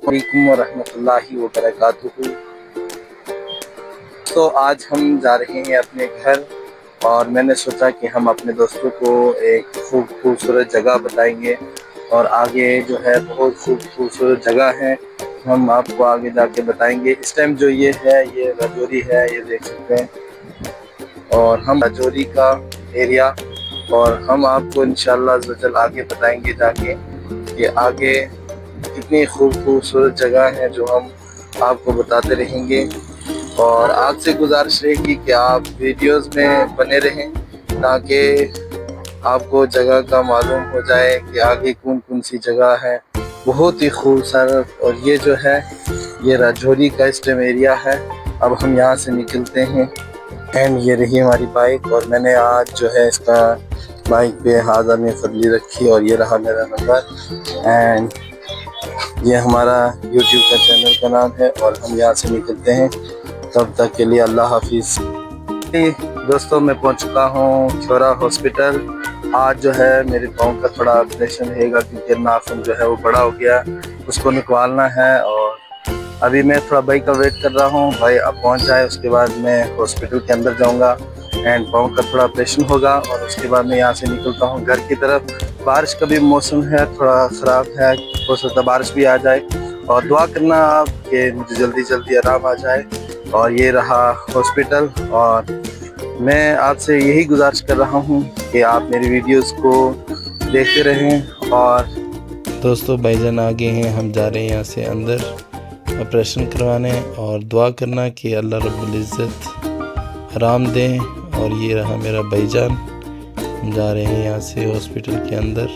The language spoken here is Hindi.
वालेकुम वरहमतुल्लाहि वबरकातुहू। तो आज हम जा रहे हैं अपने घर और मैंने सोचा कि हम अपने दोस्तों को एक खूबसूरत जगह बताएंगे और आगे जो है बहुत खूबसूरत जगह है, हम आपको आगे जाके बताएंगे। इस टाइम जो ये है ये राजौरी है, ये देख सकते हैं, और हम राजौरी का एरिया, और हम आपको इंशाअल्लाह ज़ल आगे बताएंगे जाके कि आगे कितनी खूबसूरत जगह है जो हम आपको बताते रहेंगे। और आपसे गुजारिश रहेगी कि आप वीडियोस में बने रहें ताकि आपको जगह का मालूम हो जाए कि आगे कौन कौन सी जगह है बहुत ही खूबसूरत। और ये जो है ये राजौरी का इस टाइम एरिया है। अब हम यहाँ से निकलते हैं एंड ये रही हमारी बाइक, और मैंने आज जो है इसका बाइक पे हाज़ा में फजली रखी, और ये रहा मेरा नंबर एंड ये हमारा यूट्यूब का चैनल का नाम है। और हम यहाँ से निकलते हैं, तब तक के लिए अल्लाह हाफिज़। दोस्तों मैं पहुँच चुका हूँ छोरा हॉस्पिटल। आज जो है मेरे पाँव का थोड़ा ऑपरेशन रहेगा क्योंकि नाखून जो है वो बड़ा हो गया, उसको निकालना है। और अभी मैं थोड़ा भाई का वेट कर रहा हूँ, भाई अब पहुँच जाए उसके बाद मैं हॉस्पिटल के अंदर जाऊँगा एंड पाँव का थोड़ा ऑपरेशन होगा, और उसके बाद मैं यहाँ से निकलता हूँ घर की तरफ। बारिश का भी मौसम है, थोड़ा ख़राब है, हो सकता है बारिश भी आ जाए, और दुआ करना आप कि मुझे जल्दी जल्दी आराम आ जाए। और ये रहा हॉस्पिटल, और मैं आपसे यही गुजारिश कर रहा हूँ कि आप मेरी वीडियोस को देखते रहें। और दोस्तों भाईजान आगे हैं, हम जा रहे हैं यहाँ से अंदर ऑपरेशन करवाने, और दुआ करना कि अल्लाह रब्बुल इज़्ज़त आराम दें। और ये रहा मेरा भाईजान, हम जा रहे हैं यहाँ से हॉस्पिटल के अंदर।